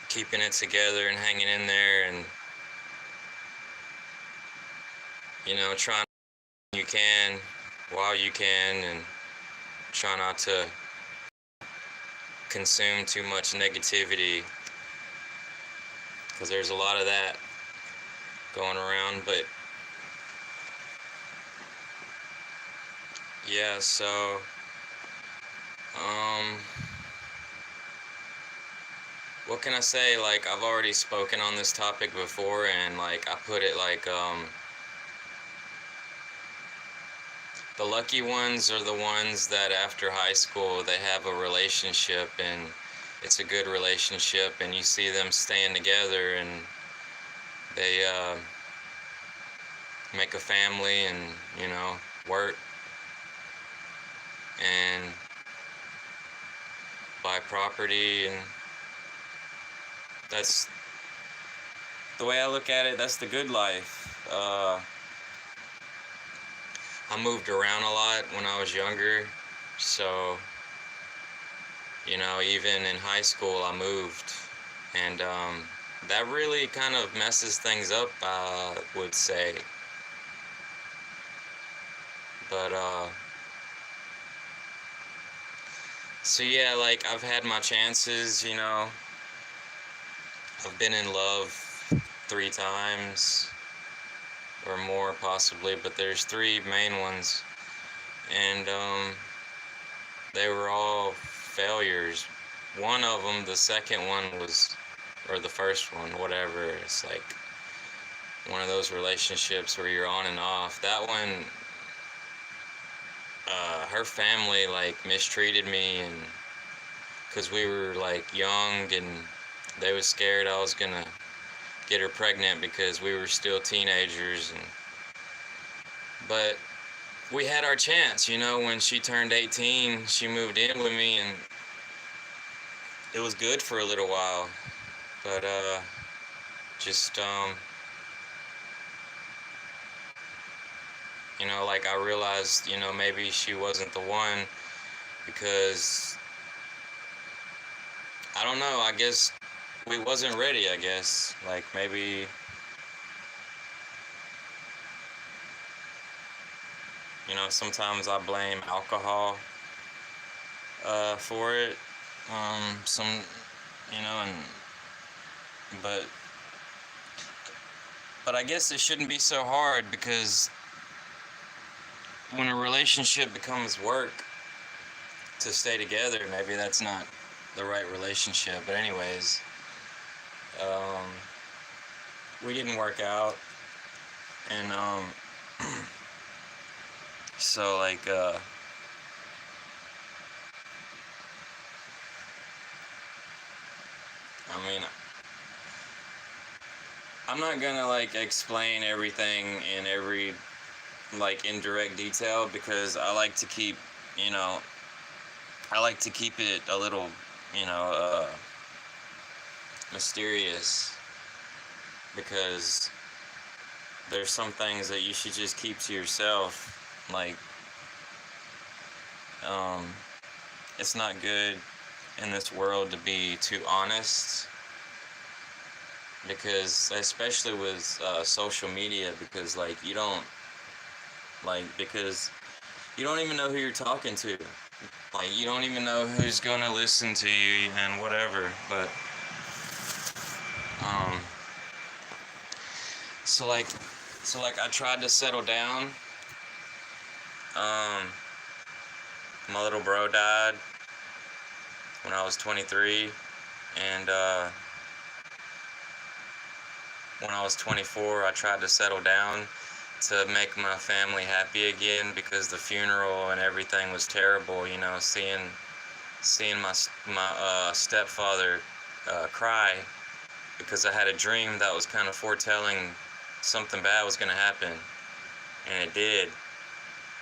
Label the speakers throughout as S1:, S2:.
S1: keeping it together and hanging in there, and trying you can while you can, and try not to consume too much negativity, because there's a lot of that going around. But yeah, so um what can I say? Like, I've already spoken on this topic before, and like I put it like, the lucky ones are the ones that after high school they have a relationship, and it's a good relationship, and you see them staying together, and they make a family, and work and buy property. And that's the way I look at it. That's the good life. I moved around a lot when I was younger, so even in high school I moved, and that really kind of messes things up, I would say. But so yeah, like, I've had my chances. I've been in love 3 times or more possibly, but there's 3 main ones, and they were all failures. One of them, the second one was, or the first one, whatever, it's like one of those relationships where you're on and off. That one, her family like mistreated me, and because we were like young, and they was scared I was gonna get her pregnant because we were still teenagers. And but we had our chance, when she turned 18, she moved in with me, and it was good for a little while. But just like, I realized, maybe she wasn't the one, because I don't know, I guess we wasn't ready, I guess. Like, maybe, sometimes I blame alcohol for it. Some, and but I guess it shouldn't be so hard, because when a relationship becomes work to stay together, maybe that's not the right relationship. But anyways, um, we didn't work out, and so like, I mean, I'm not gonna like explain everything in every like indirect detail, because I like to keep, you know, it a little, you know, uh, mysterious, because there's some things that you should just keep to yourself. Like, um, it's not good in this world to be too honest, because especially with social media, because like, because you don't even know who you're talking to. Like, you don't even know who's gonna listen to you and whatever. But um, so like, I tried to settle down. Um, my little bro died when I was 23, and when I was 24, I tried to settle down to make my family happy again, because the funeral and everything was terrible. Seeing my stepfather cry, because I had a dream that was kind of foretelling something bad was gonna happen, and it did.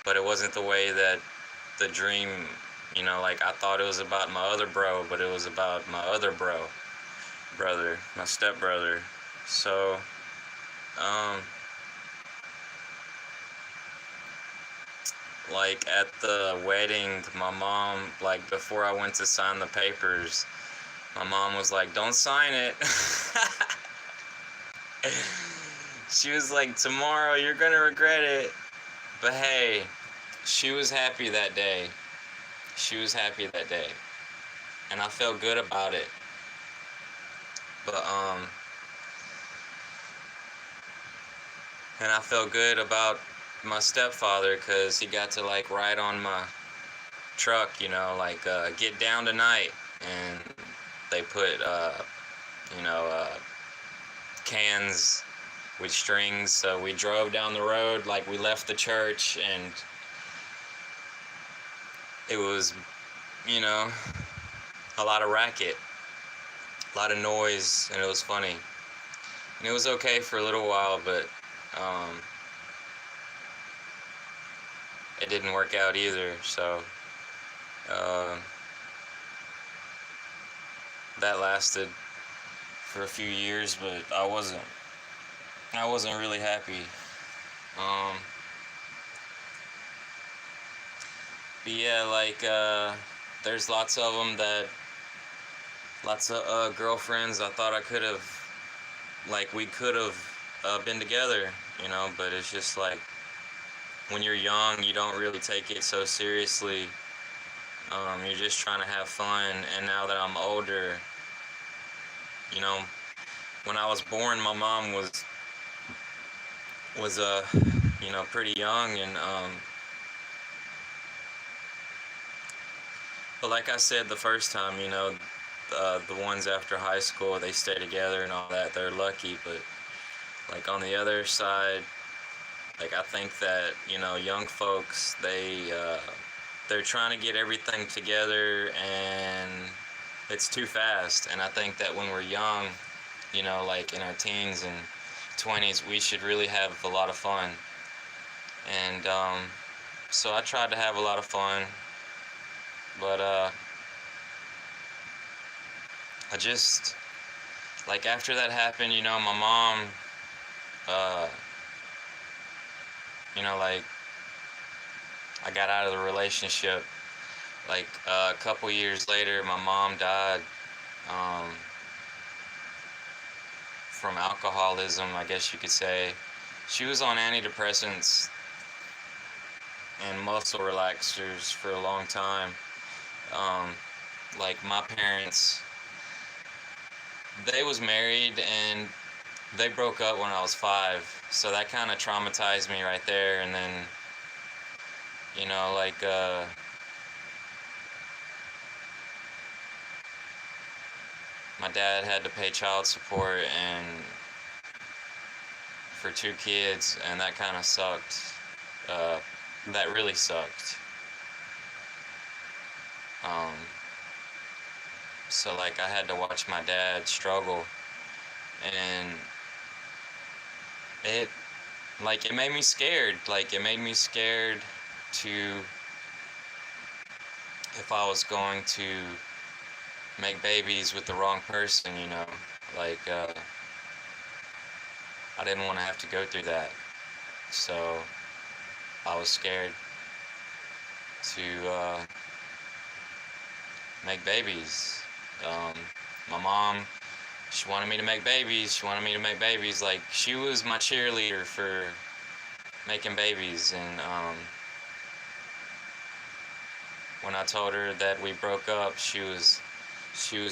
S1: But it wasn't the way that the dream, like, I thought it was about my other bro, but it was about my other brother, my stepbrother. So, um, like, at the wedding, my mom, like, before I went to sign the papers, My mom was like, "Don't sign it." She was like, "Tomorrow you're gonna regret it." But hey, she was happy that day. She was happy that day. And I felt good about it. But and I felt good about my stepfather because he got to like ride on my truck, like get down tonight, and they put you know uh, cans with strings. So we drove down the road, like we left the church, and it was, you know, a lot of racket, a lot of noise, and it was funny. And it was okay for a little while, but um, it didn't work out either. So uh, that lasted for a few years, but I wasn't really happy. Um, but yeah, like there's lots of them that lots of girlfriends I thought I could have, like we could have been together, but it's just like when you're young, you don't really take it so seriously. You're just trying to have fun. And now that I'm older, you know, when I was born, my mom was pretty young, and but like I said the first time, the ones after high school, they stay together and all that. They're lucky. But like on the other side, like I think that young folks, they're trying to get everything together, and it's too fast. And I think that when we're young, like in our teens and 20s, we should really have a lot of fun. And so I tried to have a lot of fun, but I just, like after that happened, my mom, uh, like I got out of the relationship. Like a couple years later, my mom died um, from alcoholism, I guess you could say. She was on antidepressants and muscle relaxers for a long time. Um, like my parents, they was married and they broke up when I was 5, so that kind of traumatized me right there. And then, like my dad had to pay child support and for 2 kids, and that kind of sucked. That really sucked. Um, so like I had to watch my dad struggle, and it it made me scared. Like it made me scared to, if I was going to make babies with the wrong person, like I didn't want to have to go through that. So I was scared to make babies. My mom, she wanted me to make babies. She wanted me to make babies. Like she was my cheerleader for making babies. And when I told her that we broke up, she was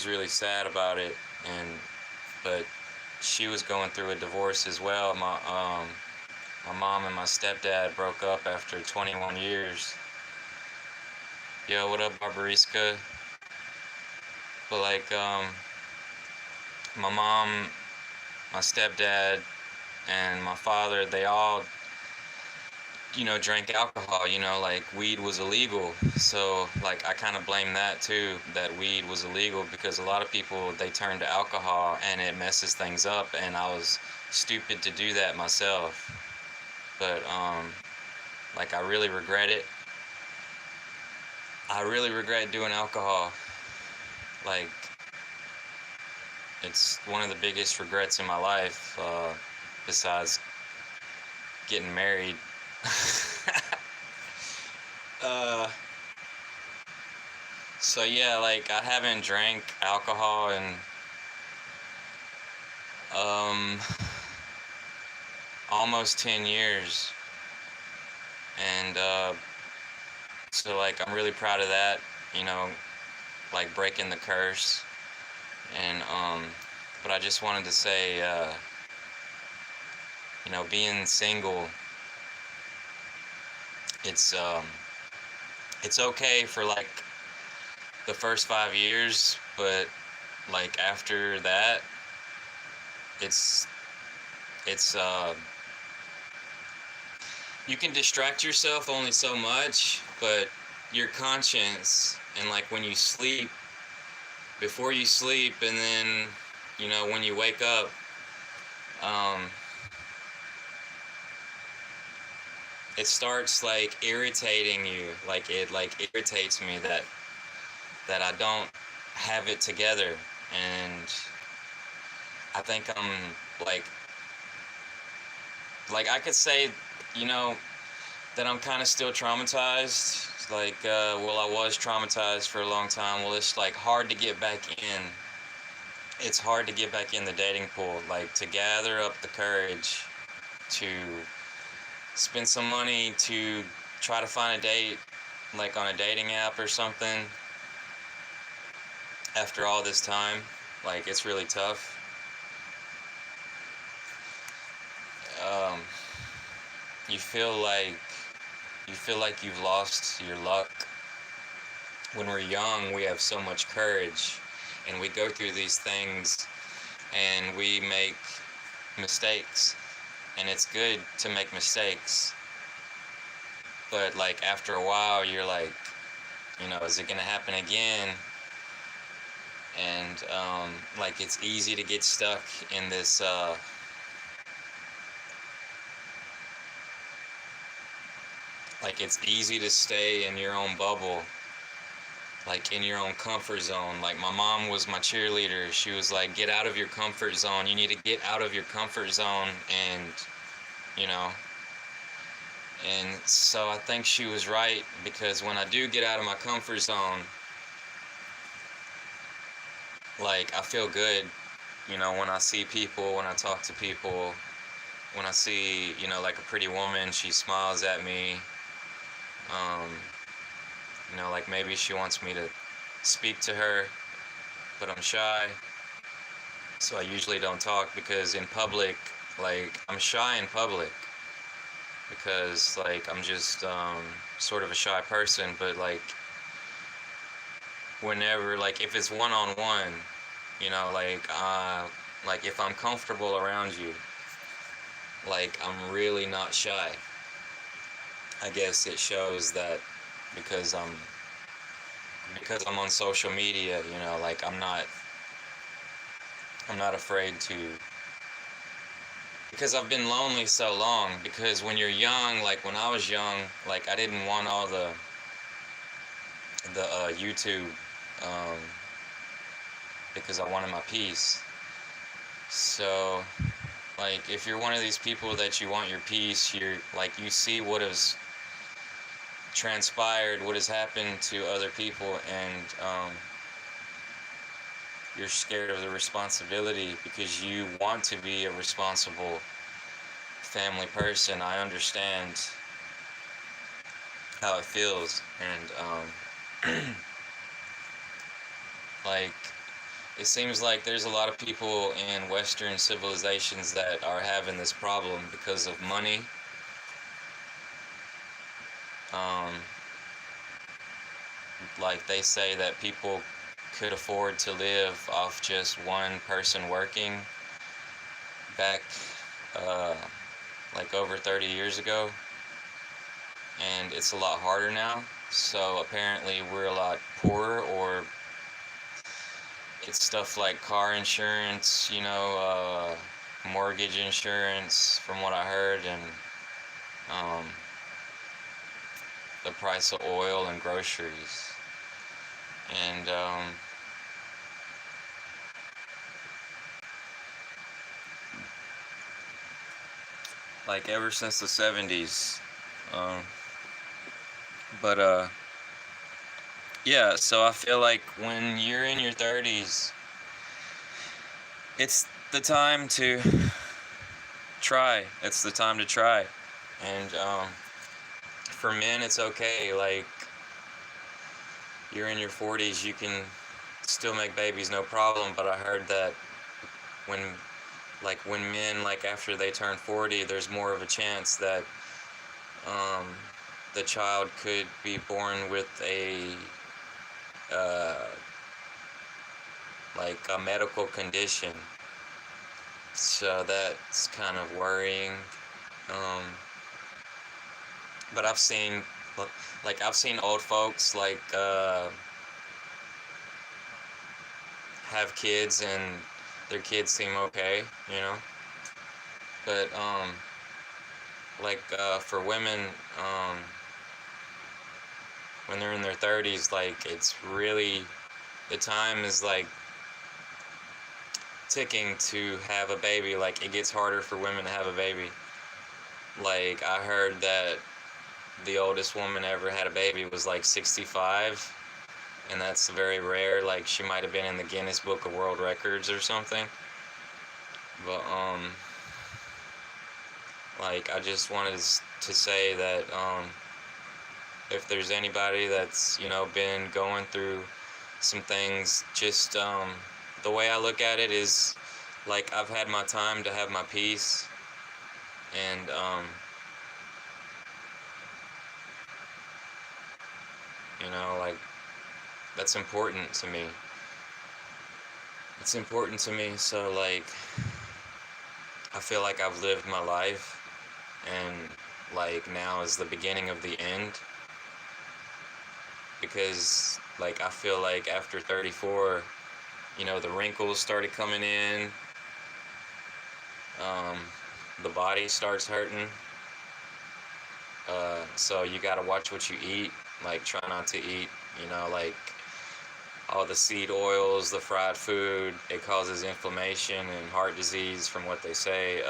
S1: really sad about it. But she was going through a divorce as well. My mom and my stepdad broke up after 21 years. Yo, what up, Barbariska? But like my mom, my stepdad, and my father, they all drank alcohol. Like weed was illegal. So like I kind of blame that too, that weed was illegal, because a lot of people, they turn to alcohol and it messes things up, and I was stupid to do that myself. But like I really regret it. I really regret doing alcohol. Like it's one of the biggest regrets in my life, besides getting married. So yeah, like I haven't drank alcohol in um almost 10 years, and so like I'm really proud of that, you know, like breaking the curse. And but I just wanted to say, you know, being single, it's it's okay for like the first 5 years, but like after that, it's it's you can distract yourself only so much, but your conscience, and like when you sleep, before you sleep, and then, you know, when you wake up, um it starts like irritating you. Like it like irritates me that I don't have it together. And I think I'm like I could say, you know, that I'm kind of still traumatized. Like well, I was traumatized for a long time. Well, it's like hard to get back in. It's hard to get back in the dating pool, like to gather up the courage to spend some money to try to find a date, like on a dating app or something, after all this time. Like it's really tough. um, you feel like you've lost your luck. When we're young, we have so much courage, and we go through these things, and we make mistakes, and it's good to make mistakes. But like after a while, you're like, you know, is it gonna happen again? And like it's easy to get stuck in this like it's easy to stay in your own bubble, like in your own comfort zone. Like my mom was my cheerleader. She was like, get out of your comfort zone. You need to get out of your comfort zone. And you know, and so I think she was right, because when I do get out of my comfort zone, like I feel good. You know, when I see people, when I talk to people, when I see, you know, like a pretty woman, she smiles at me. um you know, like maybe she wants me to speak to her, but I'm shy, so I usually don't talk. Because in public, like I'm shy in public, because like I'm just sort of a shy person. But whenever, like if it's one on one, you know, like if I'm comfortable around you, like I'm really not shy. I guess it shows that because I'm on social media, you know, like I'm not afraid to, because I've been lonely so long. Because when you're young, like when I was young, like I didn't want all the YouTube, um, because I wanted my peace. So like if you're one of these people that you want your peace, you're like, you see what has transpired, what has happened to other people, and you're scared of the responsibility because you want to be a responsible family person. I understand how it feels. And like it seems like there's a lot of people in Western civilizations that are having this problem because of money. um, like they say that people could afford to live off just one person working back uh, like over 30 years ago, and it's a lot harder now. So apparently we're a lot poorer, or it's stuff like car insurance, you know, mortgage insurance, from what I heard, and um, the price of oil and groceries. And like ever since the 70s. um, but Yeah, so I feel like when you're in your 30s, it's the time to try. It's the time to try. And for men, it's okay. Like, you're in your 40s, you can still make babies, no problem. But I heard that when, when men, like, after they turn 40, there's more of a chance that um, the child could be born with uh, a medical condition. So that's kind of worrying. Um, but I've seen old folks have kids and their kids seem okay, you know. But for women, um, when they're in their 30s, like, it's really, the time is like ticking to have a baby. Like, it gets harder for women to have a baby. Like, I heard that the oldest woman ever had a baby was like 65, and that's very rare. Like, she might have been in the Guinness Book of World Records or something. But I just wanted to say that if there's anybody that's, been going through some things, just the way I look at it is, like, I've had my time to have my peace, and like, that's important to me. It's important to me. So, like, I feel like I've lived my life, and, like, now is the beginning of the end, because, like, I feel like after 34, the wrinkles started coming in, um, the body starts hurting, so you gotta watch what you eat. Like, try not to eat, like, all the seed oils, the fried food. It causes inflammation and heart disease, from what they say.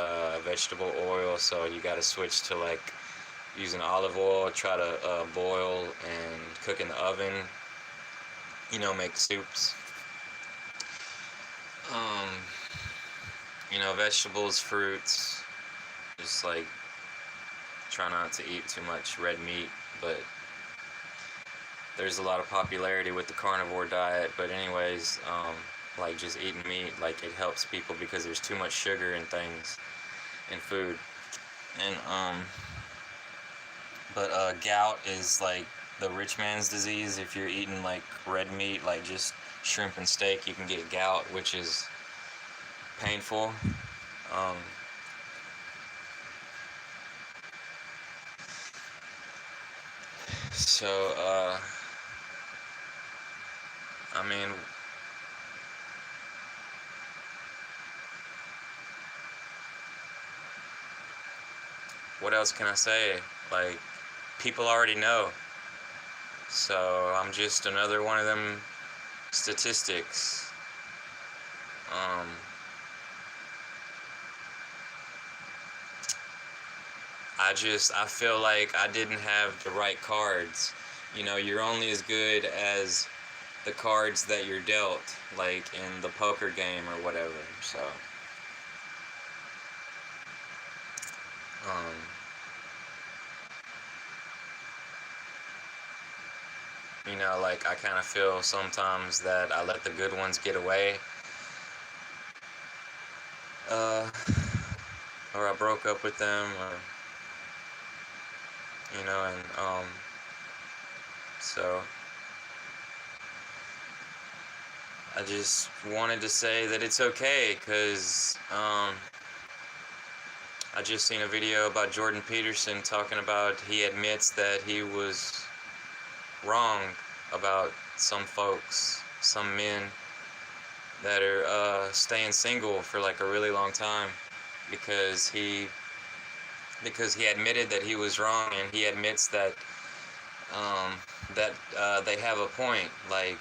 S1: Vegetable oil, so you gotta switch to, like, using olive oil. Try to boil and cook in the oven, make soups. um Vegetables, fruits, just, like, try not to eat too much red meat. But there's a lot of popularity with the carnivore diet. But anyways, like, just eating meat, like, it helps people because there's too much sugar in things, in food. And gout is, like, the rich man's disease. If you're eating, like, red meat, like just shrimp and steak, you can get gout, which is painful. um so I mean, what else can I say? Like, people already know. So I'm just another one of them statistics. Um, I feel like I didn't have the right cards. You're only as good as the cards that you're dealt, like in the poker game or whatever. So, um, like, I kind of feel sometimes that I let the good ones get away. Uh, or I broke up with them, or, and, so I just wanted to say that it's okay, because, I just seen a video about Jordan Peterson talking about, he admits that he was wrong about some folks, some men that are staying single for, like, a really long time, because he admitted that he was wrong, and he admits that um, they have a point. Like,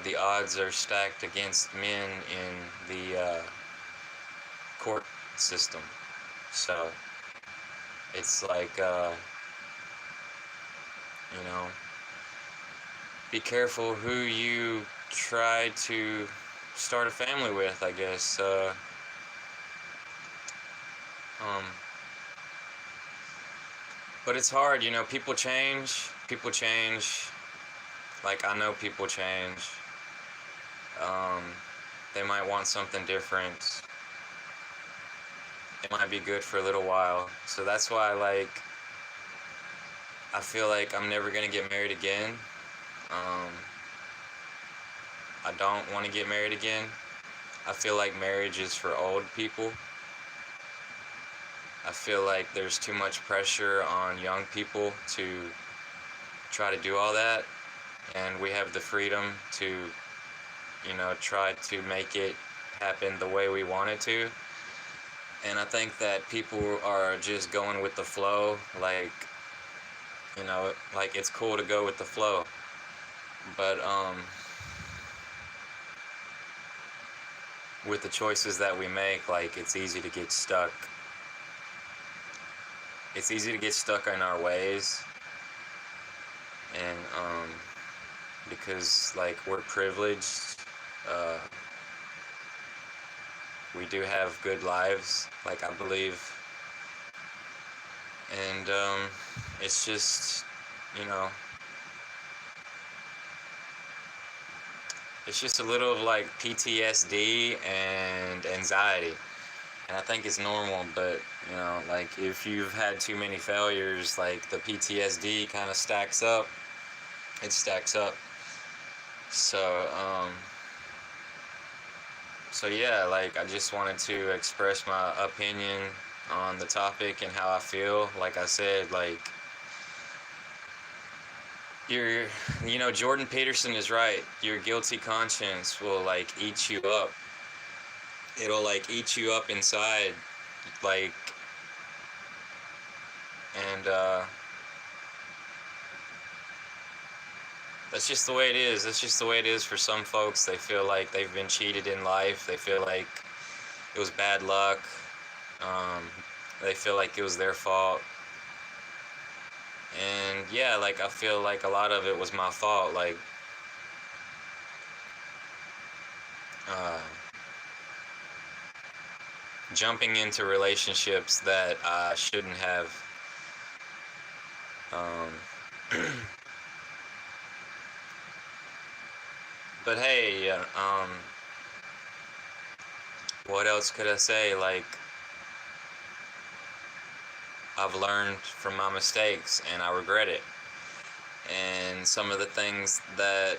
S1: the odds are stacked against men in the court system. So it's like, you know, be careful who you try to start a family with, I guess. Um, but it's hard, you know, people change. People change. Like, I know people change. Um, they might want something different. It might be good for a little while. So that's why, like, I feel like I'm never gonna get married again. Um, I don't want to get married again. I feel like marriage is for old people. I feel like there's too much pressure on young people to try to do all that, and we have the freedom to, you know, try to make it happen the way we want it to. And I think that people are just going with the flow, like, you know, like it's cool to go with the flow. But with the choices that we make, like, it's easy to get stuck. It's easy to get stuck in our ways, and because, like, we're privileged, uh, we do have good lives, like, I believe, and it's just, you know, it's just a little of, like, PTSD and anxiety, and I think it's normal, but, you know, like, if you've had too many failures, like, the PTSD kind of stacks up. It stacks up. So, so yeah, like, I just wanted to express my opinion on the topic and how I feel. Like I said, like, you know, Jordan Peterson is right. Your guilty conscience will, like, eat you up. It'll, like, eat you up inside, like, and that's just the way it is. That's just the way it is for some folks. They feel like they've been cheated in life. They feel like it was bad luck. Um, they feel like it was their fault. And yeah, like, I feel like a lot of it was my fault. Like, uh, jumping into relationships that I shouldn't have. Um, but hey, what else could I say? Like, I've learned from my mistakes and I regret it. And some of the things that,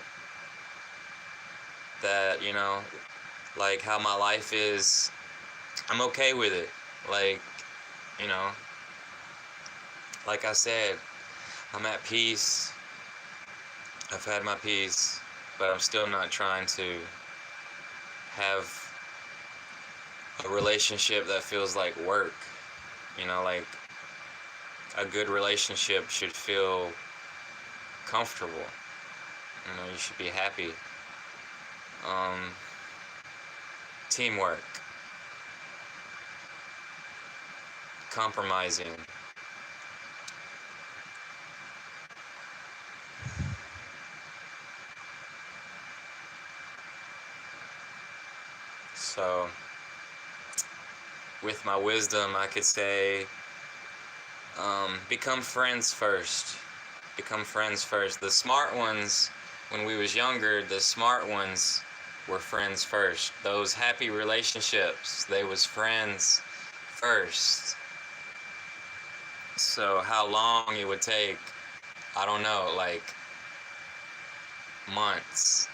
S1: you know, like how my life is, I'm okay with it. Like, you know, like I said, I'm at peace. I've had my peace, but I'm still not trying to have a relationship that feels like work. You know, like, a good relationship should feel comfortable. You know, you should be happy. Teamwork, compromising. So, with my wisdom, I could say, become friends first. Become friends first. The smart ones, when we was younger, the smart ones were friends first. Those happy relationships, they was friends first. So how long it would take, I don't know, like, months,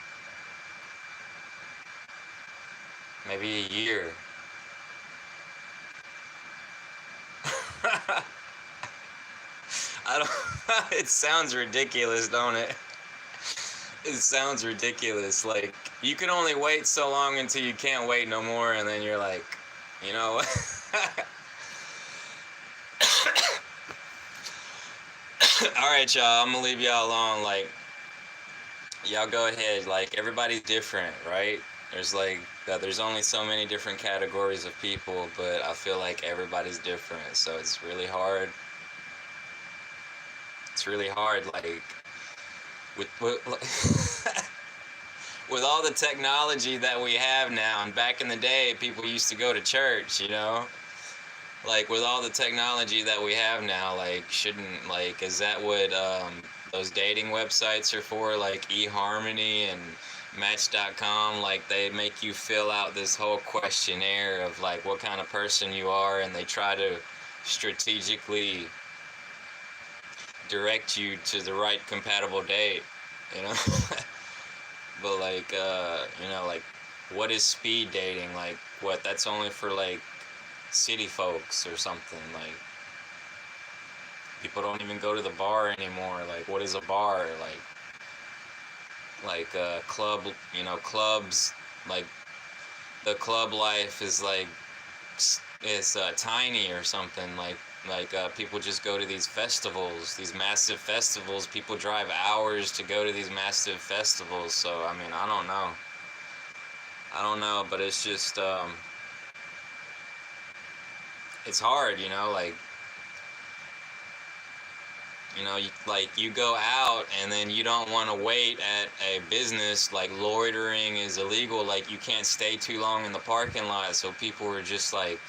S1: maybe a year. I don't. It sounds ridiculous, don't it? It sounds ridiculous. Like, you can only wait so long until you can't wait no more, and then you're like, you know what? All right, y'all. I'm gonna leave y'all alone. Like, y'all go ahead. Like, everybody's different, right? There's only so many different categories of people, but I feel like everybody's different. So it's really hard. It's really hard. Like, with with all the technology that we have now, and back in the day, people used to go to church, you know? Like, with all the technology that we have now, like, shouldn't, like, is that what those dating websites are for? Like, eHarmony and Match.com? Like, they make you fill out this whole questionnaire of, like, what kind of person you are, and they try to strategically direct you to the right compatible date, you know? But, like, you know, like, what is speed dating? Like, what, that's only for, like, city folks or something. Like, people don't even go to the bar anymore. Like, what is a bar? Like club, you know, clubs, like, the club life is like, is tiny or something. People just go to these festivals, these massive festivals. People drive hours to go to these massive festivals. So, I mean, I don't know, but it's just, it's hard, you know, like, you know, you go out and then you don't want to wait at a business. Like, loitering is illegal. Like, you can't stay too long in the parking lot, so people were just, like,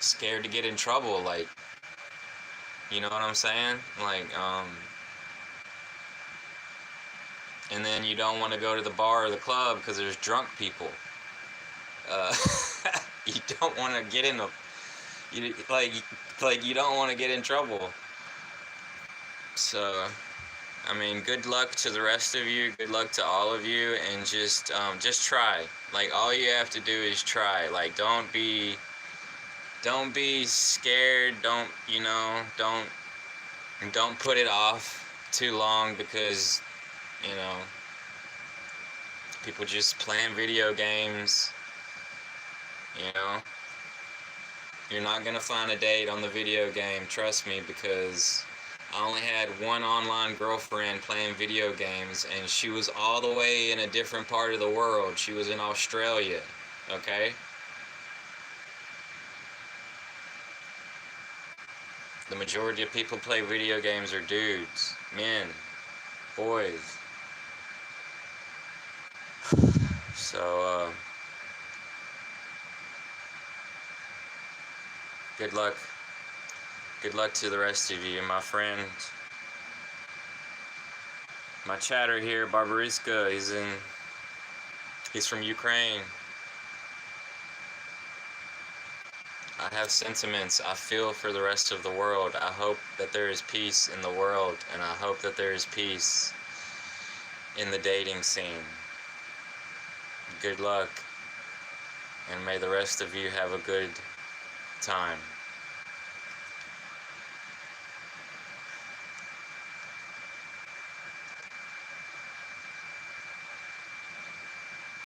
S1: scared to get in trouble. Like, you know what I'm saying? Like, and then you don't want to go to the bar or the club because there's drunk people. Uh, you don't want to get in you don't want to get in trouble. So, I mean, good luck to the rest of you. Good luck to all of you, and just try. Like, all you have to do is try. Like, don't be scared. Don't, you know, don't put it off too long, because, you know, people just playing video games. You know, you're not gonna find a date on the video game. Trust me, because I only had one online girlfriend playing video games, and she was all the way in a different part of the world. She was in Australia, okay? The majority of people play video games are dudes, men, boys. So, good luck. Good luck to the rest of you, my friend. My chatter here, Barbariska, he's from Ukraine. I have sentiments. I feel for the rest of the world. I hope that there is peace in the world, and I hope that there is peace in the dating scene. Good luck, and may the rest of you have a good time.